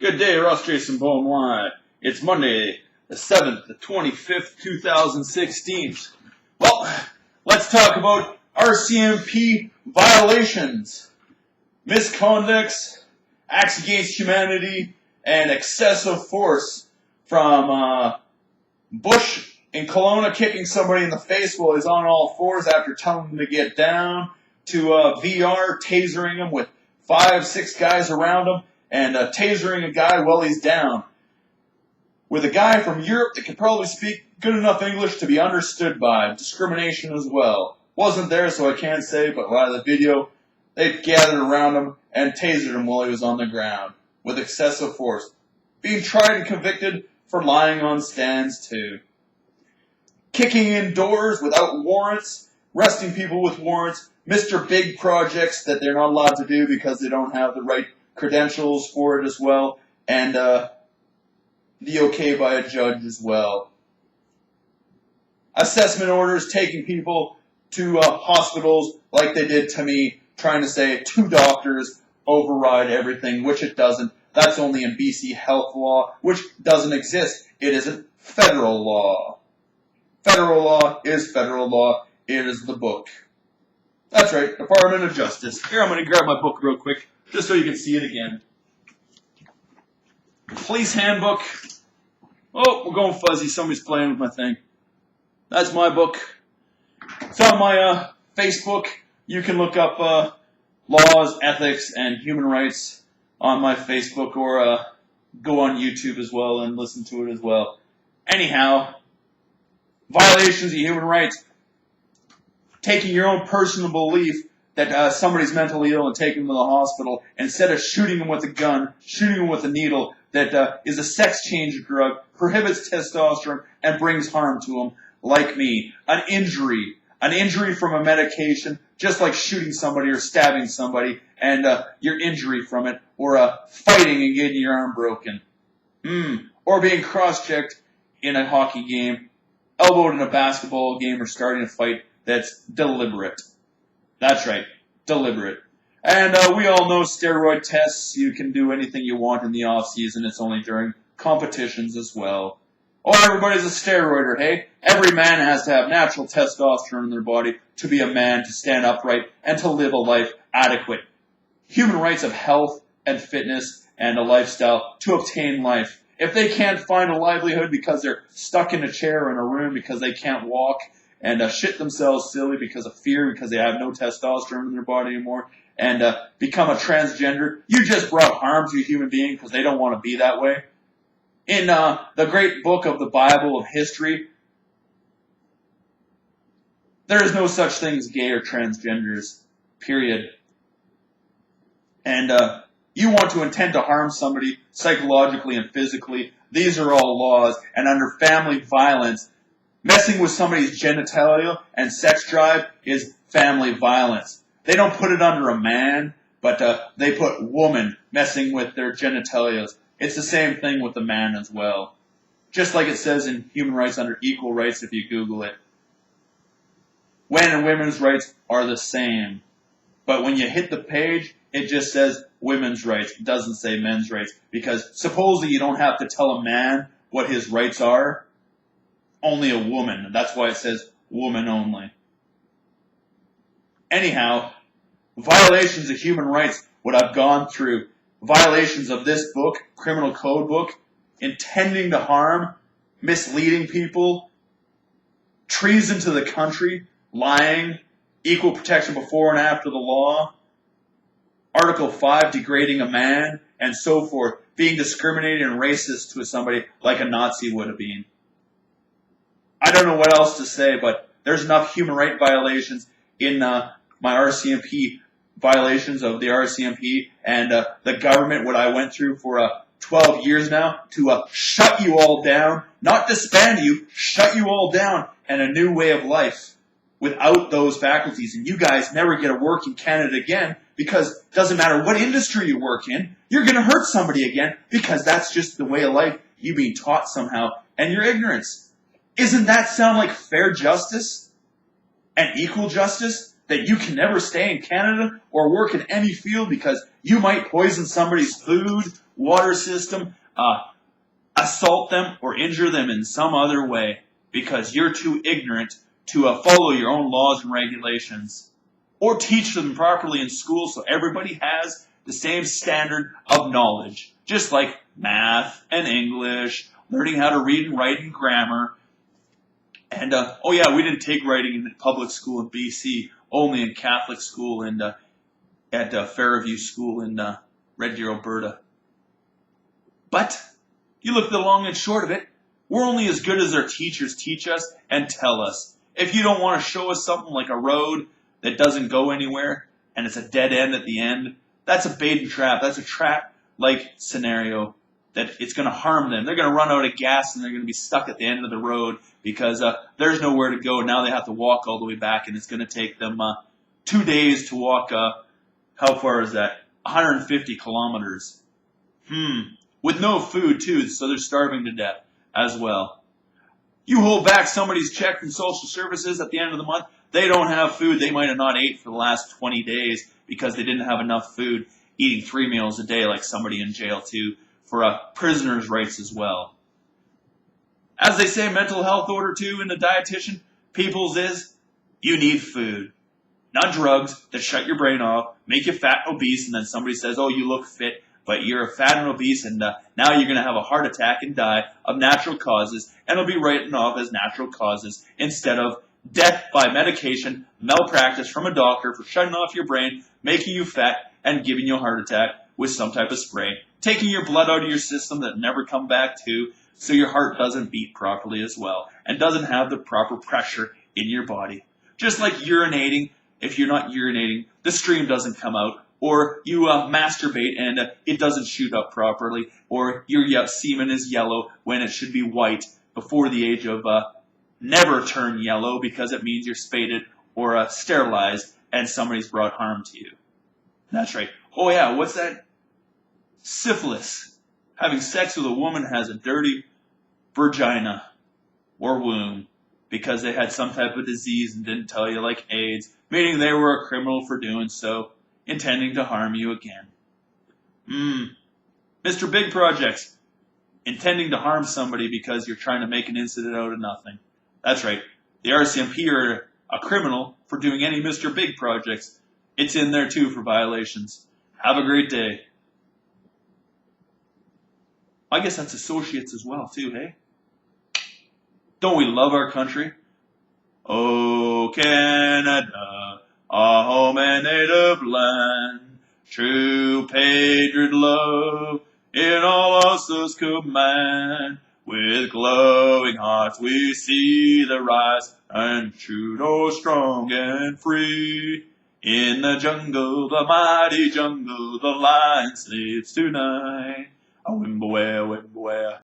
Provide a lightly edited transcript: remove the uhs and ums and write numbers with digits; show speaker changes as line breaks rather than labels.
Good day, Ross Jason Bone Line. It's Monday, the 7th, the 25th, 2016. Well, let's talk about RCMP violations, misconducts, acts against humanity, and excessive force from Bush in Kelowna kicking somebody in the face while he's on all fours after telling him to get down, to VR tasering him with 5-6 guys around him, and tasering a guy while he's down, with a guy from Europe that can probably speak good enough English to be understood by. Discrimination as well. Wasn't there, so I can't say, but by the video, they gathered around him and tasered him while he was on the ground, with excessive force. Being tried and convicted for lying on stands, too. Kicking in doors without warrants, arresting people with warrants, Mr. Big projects that they're not allowed to do because they don't have the right credentials for it as well, and the okay by a judge as well. Assessment orders taking people to hospitals like they did to me, trying to say 2 doctors override everything, which it doesn't. That's only in BC health law, which doesn't exist. It isn't federal law. Federal law is federal law. It is the book. That's right, Department of Justice. Here, I'm going to grab my book real quick, just so you can see it again. Police Handbook. Oh, we're going fuzzy. Somebody's playing with my thing. That's my book. It's on my Facebook. You can look up laws, ethics, and human rights on my Facebook, or go on YouTube as well and listen to it as well. Anyhow, violations of human rights. Taking your own personal belief that somebody's mentally ill and taking them to the hospital, instead of shooting them with a gun, shooting them with a needle that is a sex change drug, prohibits testosterone, and brings harm to them, like me. An injury from a medication, just like shooting somebody or stabbing somebody, and your injury from it, or fighting and getting your arm broken. Or being cross-checked in a hockey game, elbowed in a basketball game, or starting a fight that's deliberate. That's right, deliberate. And we all know steroid tests. You can do anything you want in the off-season. It's only during competitions as well. Oh, everybody's a steroider, hey? Every man has to have natural testosterone in their body to be a man, to stand upright, and to live a life adequate. Human rights of health and fitness and a lifestyle to obtain life. If they can't find a livelihood because they're stuck in a chair or in a room because they can't walk, and shit themselves silly because of fear, because they have no testosterone in their body anymore, and become a transgender, you just brought harm to a human being because they don't want to be that way. In the great book of the Bible of history, there is no such thing as gay or transgenders, period. And you want to intend to harm somebody psychologically and physically, these are all laws, and under family violence, messing with somebody's genitalia and sex drive is family violence. They don't put it under a man, but they put woman messing with their genitalias. It's the same thing with the man as well. Just like it says in Human Rights under Equal Rights if you Google it. Men and women's rights are the same. But when you hit the page, it just says women's rights. It doesn't say men's rights. Because supposedly you don't have to tell a man what his rights are. Only a woman. That's why it says woman only. Anyhow, violations of human rights, what I've gone through, violations of this book, criminal code book, intending to harm, misleading people, treason to the country, lying, equal protection before and after the law, Article 5, degrading a man, and so forth, being discriminating and racist to somebody like a Nazi would have been. I don't know what else to say, but there's enough human rights violations in my RCMP, violations of the RCMP and the government, what I went through for 12 years now, to shut you all down, not disband you, shut you all down, and a new way of life without those faculties. And you guys never get to work in Canada again, because it doesn't matter what industry you work in, you're going to hurt somebody again, because that's just the way of life you've been taught somehow, and your ignorance. Isn't that sound like fair justice and equal justice? That you can never stay in Canada or work in any field because you might poison somebody's food water system, assault them or injure them in some other way because you're too ignorant to follow your own laws and regulations. Or teach them properly in school so everybody has the same standard of knowledge, just like math and English, learning how to read and write and grammar. And, oh yeah, we didn't take writing in public school in BC, only in Catholic school and at Fairview School in Red Deer, Alberta. But you look the long and short of it, we're only as good as our teachers teach us and tell us. If you don't want to show us something like a road that doesn't go anywhere and it's a dead end at the end, that's a bait and trap. That's a trap-like scenario that it's going to harm them. They're going to run out of gas and they're going to be stuck at the end of the road because there's nowhere to go. Now they have to walk all the way back, and it's going to take them 2 days to walk, how far is that? 150 kilometers. With no food, too, so they're starving to death as well. You hold back somebody's check from social services at the end of the month, they don't have food. They might have not ate for the last 20 days because they didn't have enough food, eating 3 meals a day like somebody in jail, too, for prisoners' rights as well. As they say, mental health order, too, in the dietitian, people's is, you need food. Not drugs that shut your brain off, make you fat and obese, and then somebody says, oh, you look fit, but you're fat and obese, and now you're going to have a heart attack and die of natural causes, and it'll be written off as natural causes instead of death by medication, malpractice from a doctor for shutting off your brain, making you fat, and giving you a heart attack with some type of spray, taking your blood out of your system that never come back to, so your heart doesn't beat properly as well, and doesn't have the proper pressure in your body. Just like urinating, if you're not urinating, the stream doesn't come out, or you masturbate and it doesn't shoot up properly, or your semen is yellow when it should be white before the age of never turn yellow because it means you're spaded or sterilized and somebody's brought harm to you. That's right. Oh yeah, what's that? Syphilis. Having sex with a woman has a dirty vagina or womb because they had some type of disease and didn't tell you, like AIDS, meaning they were a criminal for doing so, intending to harm you again. Mr. Big Projects, intending to harm somebody because you're trying to make an incident out of nothing. That's right. The RCMP are a criminal for doing any Mr. Big Projects. It's in there too for violations. Have a great day. I guess that's associates as well too, hey? Don't we love our country? Oh, Canada, our home and native land, true patriot love in all us does command. With glowing hearts we see the rise, and Trudeau strong and free. In the jungle, the mighty jungle, the lion sleeps tonight. A Wimbleware, Wimbleware.